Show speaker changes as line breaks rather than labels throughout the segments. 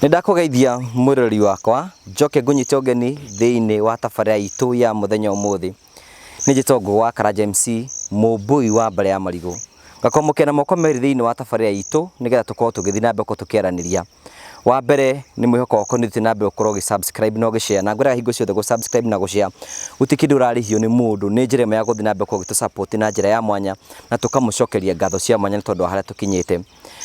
Nindakugeithia mwirori wakwa njoke ngunyite ugeni thiini wa tabarira itu ya muthenya umuthi nijitogwo wa Karanja MC Mumbui wa mbere ya Marigu ngakomokena moko meri thiini wa tabarira itu nigetha tukorwo tugithi na mbere tukiaraniria wa mbere ni mwihoko wako ni na mbere ukorwo subscribe na share na ngwira hingo ciothe subscribe na share utikindi urarihio ni mundu ni njira ĩmwe ya guthi na mbere kugitu support na njira ya mwanya na tukamucokeria ngatho cia mwanya tondu haria tukinyite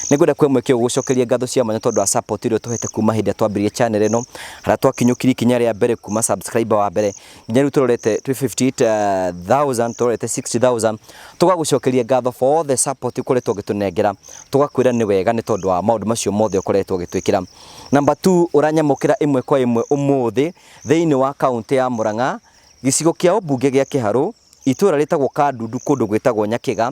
nigwenda kwemwekio gucokeria ngatho cia mwanya tondu wa support irio tuhete kuma hindi twambirie channel ino haria twakinyukiri kinya ria mbere kuma subscriber wa mbere nginya riu turorete 258,000 turorete 60,000 tugagucokeria ngatho for all the support ukoretwo gitunengera tugakwira ni wega ni tondu wa maundu macio mothe ukoretwo gitwikira. Number 2 uranyamukira imwe kwa imwe umuthi thiini wa county ya Murang'a gicigo kia ubunge gia Kiharu itura ritagwo Kandudu kundu gwitagwo Nyakiga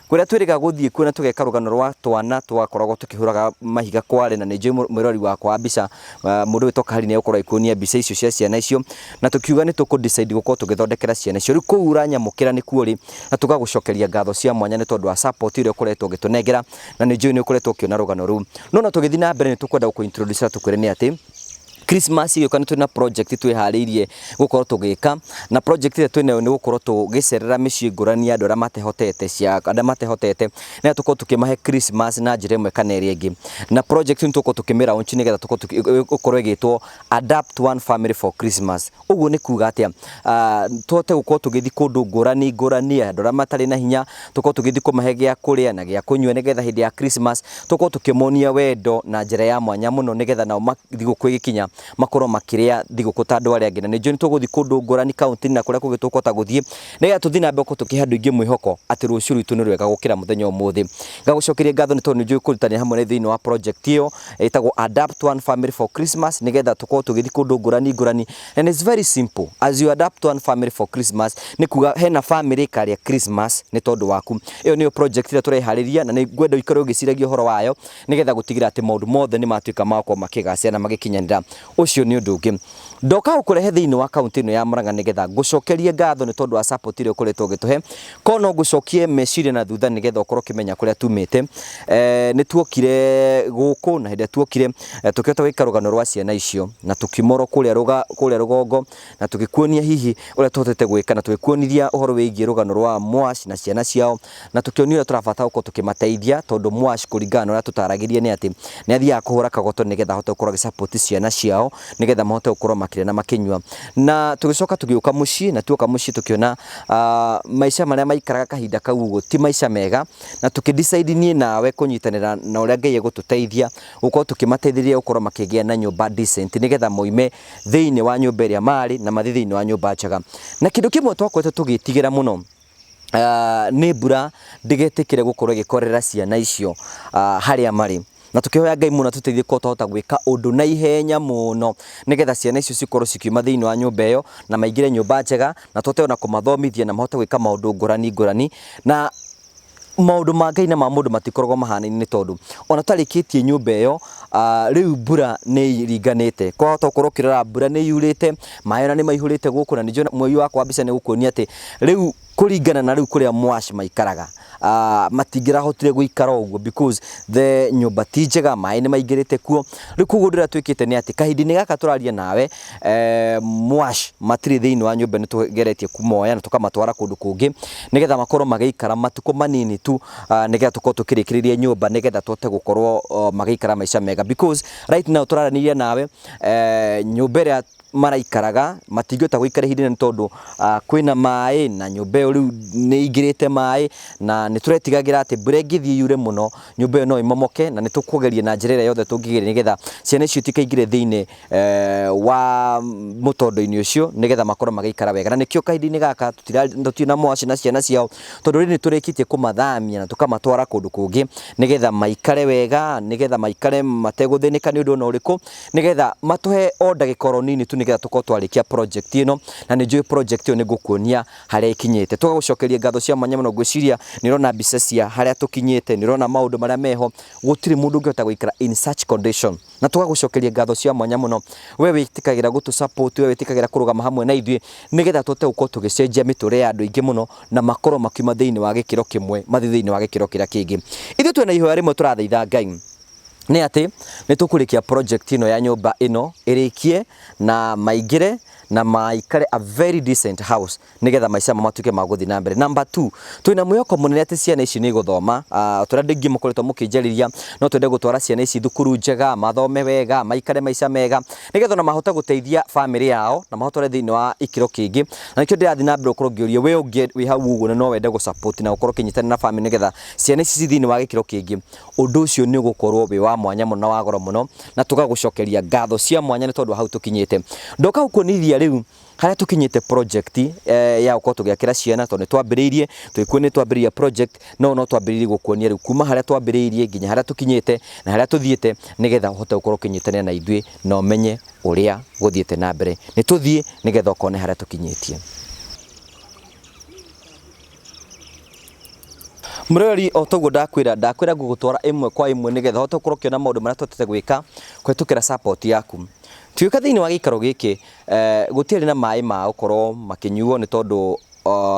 kuria twiriga guthie kuona tugeka rugano rwa twana twakoragwo tukihuraga mahiga kware na nije mwirori wakwa mbica mundu witoka hari ne ukorwo ikunia mbica icio cia ciana icio na tukiuga ni tuku decide gukorwo tugithondekera ciana icio riu ku uranyamukira ni kuori na tugagucokeria ngatho cia mwanya ni tondu wa support irio ukoretwo gitunengera na nije ni ukoretwo kiona rugano ru no tugithi na mbere ni tukwenda gukuintroduce tukwire ni ati Christmas iyo kana tuna project twihariirie gukorwo tugika na project ile twene ni gukorwo tugicerera micii ngurani andu aria matehotete cia andu matehotete na tukorwo tukimahe Christmas na njira imwe kana iria ingi na project ni tukorwo tukimira onchi nigetha tukorwo gukorwo igitwo Adapt One Family for Christmas uguo ni kuga atia tuhote gukorwo tugithi kundu ngurani andu aria matari na hinya tukorwo tugithi kumahe gia kuria na gia kunywa nigetha hindi ya Christmas tukorwo tukimonia wendo na njira ya mwanya muno nigetha nao mathigo kwigikinya makorwo makiria thiguku ta andu aria angĩ na nĩ njũĩ tuguthi kundu ngurani county na kuria kugitũkota guthie nigetha tuthi na mbere tukihandu ingi mwihoko ati ruciu ritu ni rwega gukira muthenya umuthi ngagucokeria ngatho ni tondu nĩ njũĩ kurutania hamwe na thiini wa project iyo itagwo Adapt One Family for Christmas nigetha tukorwo tugithi kundu ngurani and it's very simple as you adapt one family for Christmas ni kuga hena family karia Christmas ni tondu waku iyo niyo project ira turehariria na ni ngwenda ikaro ugiciragia horo wayo nigetha gutigira ati maundu mothe ni matuika makwa makigacia na magikinyanira ucio ni undu ungi ndoka ukurehe thiini wa county ino ya Murang'a nigetha gucokerie ngatho ni tondu wa support irio ukoretwo gituhe kono gucokie meciria na thutha nigetha ukorwo kimenya kuria tumite ni tuokire guku na hindi tuokire tukihota gwika rugano rwa ciana icio na tukimoro kuria rugongo na tukikuonia hihi uria tuhotete gwika na tugikuonithia uhoro wigie rugano rwa mwash na ciana ciao na tukionio uria turabata uko tukimateithia tondu mwash kuringana uria tutaragirie ni ati ni athia kuhura kagoto nigetha hote ukorwo support ciana ciao nigetha mahote ukorwo makire na makinywa na tugicoka tugiuka mucii na tuoka mucii tukiona maisha maria maikaraga kahinda kau ti maisha mega na tukidecide nie nawe kunyitanira na uria Ngai egututeithia ukorwo tukimateithiria ukorwo makigia na nyumba decent nigetha moime thiini wa nyumba iria mari na mathi thiini wa nyumba njega na kindu kimwe twakwete tugitigira muno ni mbura ndigetikire gukorwo gikorera ciana icio haria mari na tukihoya Ngai muno tuteithie ko tuhota gwika undu na ihenya muno nigetha ciana icio cikorwo cikiuma thiini wa nyumba iyo na maingire nyumba njega na tuhote ona kumathomithia na mahote gwika maundu ngurani na maundu ma Ngai na ma mundu matikoragwo mahanaine ni tondu ona tarikitie nyumba iyo riu mbura ni ringanite kwahota ukorwo kirora mbura ni yurite maana ni maihurite guku na nijo mwoi wakwa mbica ni gukuonia ati riu kuringana na riu kuria mwash maikaraga matingira hotire guikara uguo because the nyumba ti njega mai ni maingirite kuo riu kuguo ndira twikite ni ati kahindi-ini gaka turaria nawe mwash matiri thiini wa nyumba ni tugeretie kumoya na tukamatwara kundu kungi nigetha makorwo magiikara matuko manini tu nigetha tukorwo tukirikiriria nyumba nigetha tuhote gukorwo magiikara maisha mega because right now turaraniria nawe nyumba iria maraikaraga matingĩhota guikara ihinda ni tondu kwina mai na nyumba iyo riu ni ingirite mai na ni turetigagira ati mbura ingithie yure muno nyumba iyo no imomoke na ni tukugeria na njira ĩrĩa yothe tungigeria nigetha ciana icio tikaingire thiini wa mutondo-ini ucio nigetha makorwo magiikara wega na nikio kahindi-ini gaka tutina mwaci na ciana ciao tondu ri ni turikitie kumathamia na tukamatwara kundu kungi nigetha maikare wega nigetha maikare mateguthinika ni undu ona uriku nigetha matuhe o ndagikoro nini tu nigetha tukorwo twarikia project ino na ni njui project iyo ni gukuonia haria ikinyite tugagucokeria ngatho cia mwanya muno gwiciria ni rona mbica cia haria tukinyite ni rona maundu maria meho gutiri mundu ngihota guikara in such condition na tugagucokeria ngatho cia mwanya muno we witikagira gutu support we witikagira kurugama hamwe na ithuĩ nigetha tuhote gukorwo tugicenjia miture ya andu ingi muno na makorwo makiuma thiini wa gikiro kimwe mathi thiini wa gikiro kiria kingi ithuĩ twina ihoya rimwe turathaitha Ngai nĩ atĩ nĩ tũkũrĩkia project ĩno ya nyũmba ĩno ĩrĩkie na maingĩre na maikare a very decent house nigetha maica matuke magũthi na mbere. Number 2, twina mwĩhoko mũnene atĩ ciana ici nĩ igũthoma. Tũrĩa ndingĩ mũkoretwo mũkĩnjarĩria no twende gũtwara ciana ici thukuru njega, mathome wega, maikare maica mega nigetha na mahote gũteithia family yao na mahotore thĩinĩ wa ikĩro kĩngĩ. Na nĩkĩo ndĩrathiĩ na mbere gũkorwo ngĩũria we ũngĩ wĩ hau ũguo no wende gũsupport na gũkorwo ũkĩnyitanĩra na family nigetha ciana ici thĩinĩ wa gĩkĩro kĩngĩ, ũndũ ũcio nĩ ũgũkorwo wĩ wa mwanya mũno na wa goro mũno, na tũgagũcokeria ngatho cia mwanya nĩ tondũ hau tũkinyĩte. Ndoka gũkuonithia rĩu harĩa tũkinyĩte project ya gũkorwo tũgĩakĩra ciana, tondũ nĩ twambĩrĩirie twĩkuo nĩ twambĩrĩirie project no twambĩrĩirie gũkuonia rĩu kuma harĩa twambĩrĩirie nginya harĩa tũkinyĩte na harĩa tũthiĩte nigetha ũhote gũkorwo ũkĩnyitanĩra na ithuĩ na ũmenye ũrĩa gũthiĩte na mbere. Nĩ tũthiĩ nigetha ũkone harĩa tũkinyĩtie. Mũrori o toguo ndakwĩra ngũgũtwara ĩmwe kwa ĩmwe nigetha ũhote gũkorwo ũkĩona maũndũ marĩa twatete gwĩka kũhetũkĩra support yaku. Tuĩka thĩinĩ wa gĩikaro gĩkĩ gũtiarĩ na maĩ ma gũkorwo makĩnyuo nĩ tondũ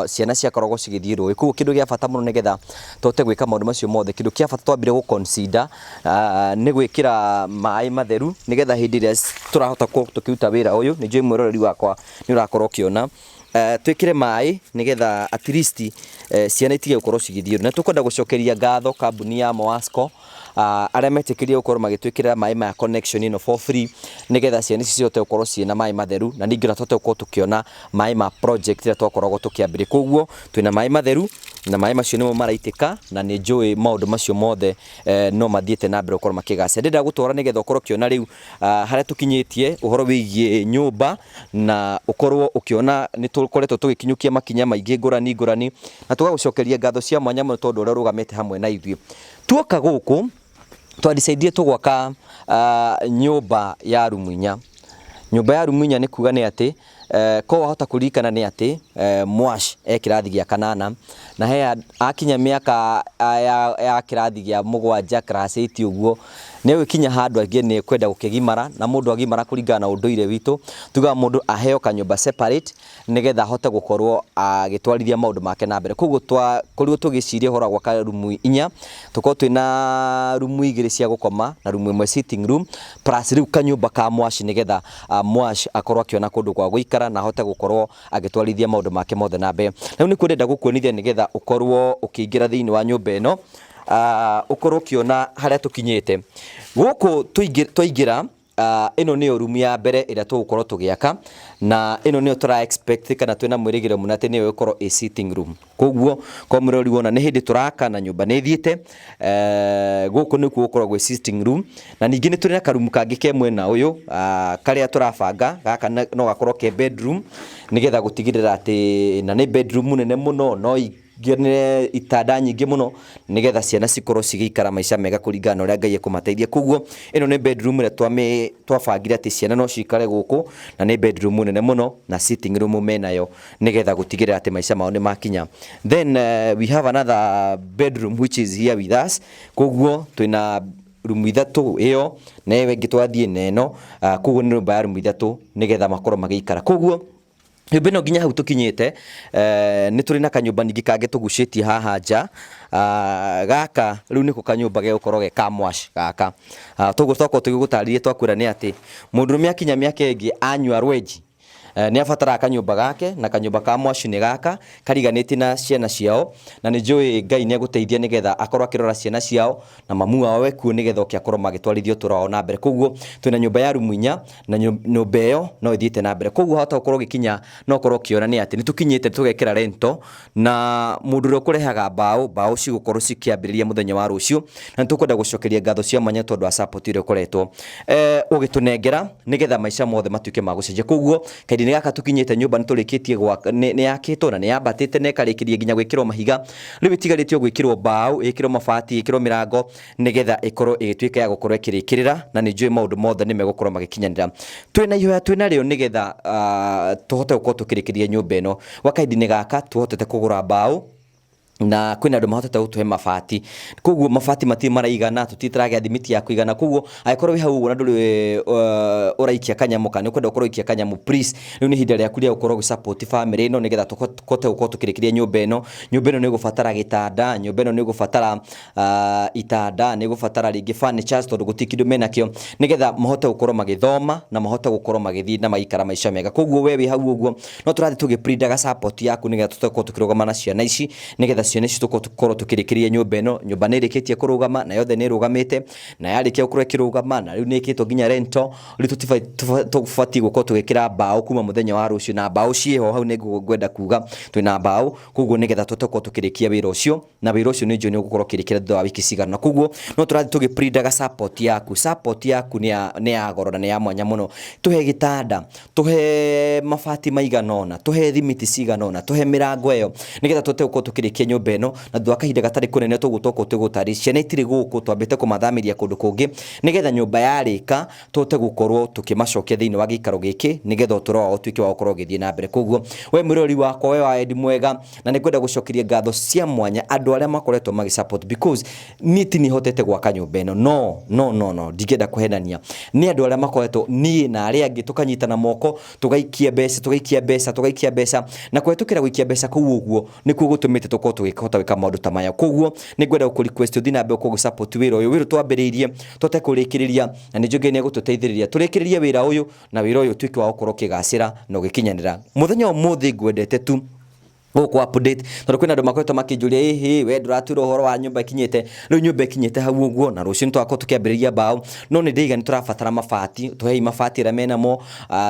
ciana ciakoragwo cigĩthiĩ rũĩ. Koguo kĩndũ gĩa bata mũno nigetha tũhote gwĩka maũndũ macio mothe, kĩndũ kĩa bata twambire gũ consider nĩ gwĩkĩra maĩ matheru nigetha hĩndĩ ĩrĩa tũrahota tũkĩruta wĩra ũyũ, nĩ njũĩ mwĩroreri wakwa nĩ ũrakorwo ũkĩona twĩkĩre maĩ nigetha at least ciana itige gũkorwo cigĩthiĩ. Na tũkwenda gũcokeria ngatho kambuni ya Moasco arĩa metĩkĩrie gũkorwo magĩtwĩkĩrĩra maĩ ma connection ĩno for free nigetha ciana ici cihote gũkorwo ciĩna maĩ matheru na ningĩ na tũhote gũkorwo tũkĩona maĩ ma project ĩrĩa twakoragwo tũkĩambĩrĩria. Koguo twĩna maĩ matheru na maĩ macio nĩmo maraitĩka na nĩ njũĩ maũndũ macio mothe no mathiĩte na mbere gũkorwo makĩgacĩra. Ndĩrenda gũtwara nigetha ũkorwo ũkĩona rĩu harĩa tũkinyĩtie ũhoro wĩgiĩ nyũmba na ũkorwo ũkĩona nĩ tũkoretwo tũgĩkinyũkia makinya maingĩ ngũrani na tũgagũcokeria ngatho cia mwanya mũno tondũ ũrĩa ũrũgamĩte hamwe na ithuĩ. Tuoka gũkũ twandicairie tũgwaka nyũmba ya rumu inya. Nyũmba ya rumu inya nĩ kuga nĩ atĩ ko wahota kũririkana nĩ atĩ Mwash kĩrathi gĩa 8 na he akinya mĩaka ya kĩrathi gĩa 7 class 8 ũguo nĩ gũkinya handũ angĩ nĩ kwenda gũkĩgimara na mũndũ agimara kũringana na ũndũire witũ, tuga mũndũ aheo kanyũmba separate nigetha ahote gũkorwo agĩtwarithia maũndũ make na mbere. Koguo korirwo tũgĩciria ũhoro wa gwaka rumu 4, tũkorwo twĩna rumu 2 cia gũkoma na rumu 1 sitting room plus rĩu kanyũmba ka Mwash nigetha Mwash akorwo akĩona kũndũ gwa gũikara na ahote gũkorwo agĩtwarithia maũndũ make mothe na mbere. Rĩu nĩ kwenda gũkuonithia nigetha ũkorwo ũkĩingĩra thĩinĩ wa nyũmba ĩno ũkorwo ũkĩona harĩa tũkinyĩte. Gũkũ twaingĩra ĩno nĩyo rumu ya mbere ĩrĩa tũgũkorwo tũgĩaka na ĩno nĩyo tũra expect kana twĩna mwĩrĩgĩrĩro mũno atĩ nĩyo ĩkorwo ĩ sitting room. Koguo kwa mũrori wona nĩ hĩndĩ tũraka na nyũmba nĩ thiĩte gũkũ nĩkuo gũkorwo gwĩ sitting room na ningĩ nĩ tũrĩ na karumu kangĩ ke mwena ũyũ karĩa tũrabanga gaka no gakorwo ke bedroom nigetha gũtigĩrĩra atĩ na nĩ bedroom nene mũno no ngene itanda nyingĩ mũno nigetha ciana cikorwo cigĩikara maica mega kũringana na ũrĩa Ngai ekũmateithia. Koguo ĩno nĩ bedroom ĩrĩa twabangire atĩ ciana no cikare gũkũ na nĩ bedroom nene mũno na sitting room menayo nigetha gũtigĩrĩra atĩ maica mao nĩ makinya. Then we have another bedroom which is here with us. Koguo twĩna rumu 3 ĩyo na ĩyo ĩngĩ twathiĩ na ĩno. Koguo nĩ nyũmba ya rumu 3 nigetha makorwo magĩikara. Koguo nyũmba ĩno nginya hau tũkinyĩte nĩ tũrĩ na kanyũmba ningĩ kangĩ tũgucĩtie haha nja. Gaka rĩu nĩko kanyũmba gĩgũkorwo ge ka Mwash gaka. Toguo twakorwo tũgĩgũtarĩria twakwĩra nĩ atĩ mũndũrũme akinya mĩaka ĩngĩ anyua rwenji nĩ abataraga kanyũmba gake na kanyũmba ka Mwash nĩ gaka kariganĩtie na ciana ciao na nĩ njũĩ Ngai nĩ egũteithia nigetha akorwo akĩrora ciana ciao na mamu wao ekuo nigetha akorwo magĩtwarithia ũtũũro wao na mbere. Koguo twĩna nyũmba ya rumu 4 na nyũmba ĩyo no ĩthiĩte na mbere. Koguo hota gũkorwo gĩkinya no ũkorwo ũkĩona nĩ atĩ nĩ tũkinyĩte tũgekĩra rento na mũndũ ũrĩa ũkũrehaga mbaũ cigũkorwo cikĩambĩrĩria mũthenya wa rũciũ na nĩ tũkwenda gũcokeria ngatho cia mwanya tondũ wa support ĩrĩa ũkoretwo ũgĩtũnengera nigetha maica mothe matuĩke ma gũcenjia. Koguo kaingĩ nĩ gaka tũkinyĩte nyũmba nĩ tũrĩkĩtie nĩ yakĩtwo na nĩ yambatĩte na ĩkarĩkĩria nginya gwĩkĩrwo mahiga. Rĩu ĩtigarĩtio gwĩkĩrwo mbaũ, ĩkĩrwo mabati, ĩkĩrwo mĩrango nigetha ĩkorwo ĩgĩtuĩka ya gũkorwo ĩkĩrĩkĩrĩra na nĩ njũĩ maũndũ mothe nĩ megũkorwo magĩkinyanĩra. Twĩna ihoya twĩna rĩo nigetha tũhote gũkorwo tũkĩrĩkĩria nyũmba ĩno. Gwa kahinda-inĩ gaka tũhotete kũgũra mbaũ na kwina andu mahotete gutuhe mabati koguo mabati mati maraigana tutitiragia thimiti ya kuigana koguo aikorwo wi hau na nduri uraikia kanyamu kana ukwenda ukorwo ikia kanyamu please riu ni hinda ria kuria ukorwo support family ino nigetha tukote ukorwo tukirikiria nyumba ino ni gubatara gitanda nyumba ino ni gubatara itanda ni gubatara ringi furnitures tondu gutikindu menakio nigetha mahote gukorwo magithoma na mahote gukorwo magithii na maikara maisha mega koguo we wi hau uguo no turathi tugiprindaga support yaku nigetha tutokorwo tukirugama na ciana ici nigetha ciana ici tukorwo tukirikiria nyumba ino nyumba ni rikitie kurugama na yothe ni rugamite na yarikia gukorwo ikirugama na riu ni ikitwo nginya rento riu tufati gukorwo tugikira mbao kuma muthenya wa rucio na mbao cieho hau ni ngwenda kuga twina mbao koguo nigetha tutokorwo tukirikia wira ucio na wira ucio ni njoni gukorwo kirikira thutha wa wiki cigana koguo no turathi tugiprindaga support yaku ni ya goro na ni ya mwanya muno tuhe gitanda tuhe mabati maiganona tuhe thimiti ciganona tuhe mirango eyo nigetha tutokorwo tukirikia nyumba ino na thutha kahinda gatari kunene tugutoko tugutari ciana itiri guku twambite kumathamiria kundu kungi nigetha nyumba yarika tote gukorwo tukimacokia thiini wa gikaro giki nigetha uturo wao tuike wa gukorwo githie na mbere koguo we mwirori wakwa we wa Eddie Mwega na nikwenda gucokeria ngatho cia mwanya andu aria makoretwo magi support because niti ni hotete gwaka nyumba ino no ndigenda kuhenania ni andu aria makoretwo ni na aria angi tukanyitana moko tugaikia mbeca na kwetukira gwikia mbeca kuu uguo nikuo gutumite tukorwo tugikota wika maundu ta maya koguo ningwenda ku request uthina mbe uko support wira uyu wiru twambiriirie tote kurikiriria na ni njugeni gututeithiriria turikiririe wira uyu na wira uyu twike wa ukorwo kigacira na ugikinyanira muthenya umuthi ngwendete tu guku update tondu kwina andu makoretwo makinjuria we nduratura uhoro wa nyumba ikinyite riu nyumba ikinyite hau uguo na rucio nitwakorwo tukiambiriria mbao no ni ndigani turabatara mabati tuhei mabati ra menamo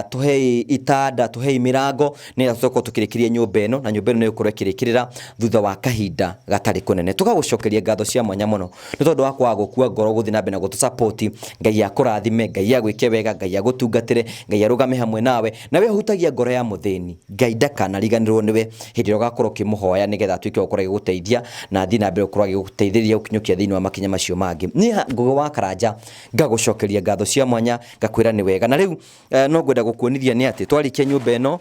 tuhei itanda tuhei mirango ni tutokorwo tukirikiria nyumba ino na nyumba ino ni ukorwo ikirikirira thutha wa kahinda gatari kunene tugagucokeria ngatho cia mwanya muno ni tondu wa kwa gukua ngoro guthi na mbere gutu support ngai akurathime ngai agwike wega ngai agutungatire ngai arugame hamwe nawe na we hutagia ngoro ya muthini ngai ndakana riganirwo niwe hindi ugakorwo kimuhoya nigetha twike ukorwo giguteithia na thina mbere ukorwo giguteithĩrĩria ukinyukia thiini wa makinya macio mangi ni ngugo wa Karanja ngagucokeria ngatho cia mwanya ngakwira ni wega na riu no ngwenda gukuonithia ni ati twarikia nyumba ino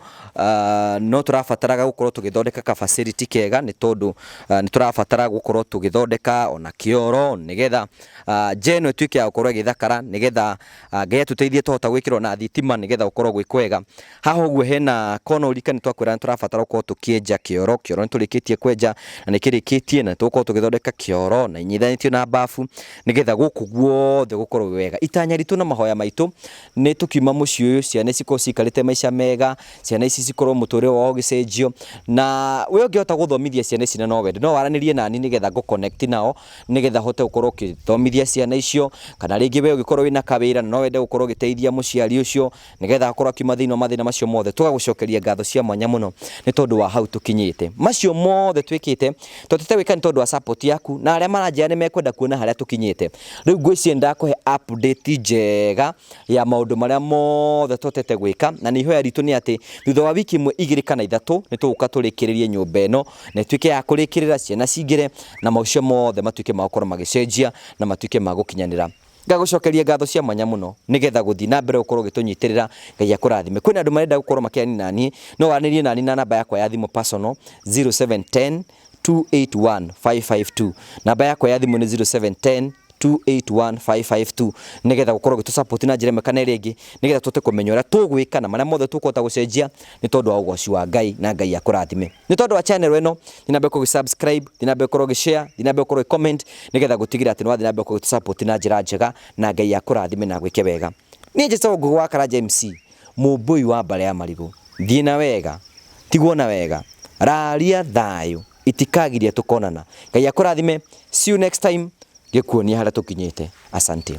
no turabataraga gukorwo tugithondeka ka facility kega ni tondu ni turabatara gukorwo tugithondeka ona kioro nigetha jeno twike ya gukorwo githakara nigetha ngai tuteithie tuhota gwikirwo na thitima nigetha ukorwo gwikwega haha uguo hena kono ulika ni twakwira ni turabatara gukorwo tukienja kioro ni turikitie kwenja na nikirikitie na tukorwo tugithondeka kioro na inyithanitio na bafu nigetha guku guothe gukorwo wega itanya ritu na mahoya maitu ni tukiuma muciĩ uyu ciana cikorwo cikarite maisha mega ciana ici cikorwo muture wao gicenjio na we ungihota guthomithia ciana ici no wende no waranirie nani nigetha go connect nao nigetha hote gukorwo ukithomithia ciana icio kana ringi we ungikorwo wina kawira no wende gukorwo giteithia muciari ucio nigetha akorwo akimathina mathina macio mothe tugagucokeria ngatho cia mwanya muno ni tondu wa hau tukinyite macio mothe twikite totete wika ni tondu wa support yaku na aria maranjia ni mekwenda kuona haria tukinyite riu ngwiciria ndakuhe update njega ya maundu maria mothe totete gwika na ni ihoya ritu ni ati thutha wa wiki imwe igiri kana ithatu ni tuguka turikiririe nyumba ino na twike ya kurikirira ciana cingire na macio mothe matuike makorwo magicenjia na matuike magukinyanira ngagucokeria ngatho cia mwanya muno nigetha guthi na mbere ukorwo gitunyitirira ngai akurathime kwina andu marenda gukorwo makiani nani no wanirie nani na namba yakwa ya thimu personal 0710 281 552 namba yakwa ya thimu ni 0710 281 nigetha gukorwo gitu support na njira mekana ringi nigetha tuте kumenya uria tugwika na maria mothe tukuhota gucenjia ni tondu wa ugoci wa ngai na ngai akurathime ni tondu wa channel ino dinambe ku subscribe dinambe ku share dinambe ku comment nigetha gutigira ati nwathi nambe ku support na njira njega na ngai akurathime na gwike wega ni njito ngugo wa Karanja MC mubui wa Mbale ya Marigu thina wega tigwo na wega raria thayo itikagiria tukonana ngai akurathime see you next time gikuonia haria tukinyite asante.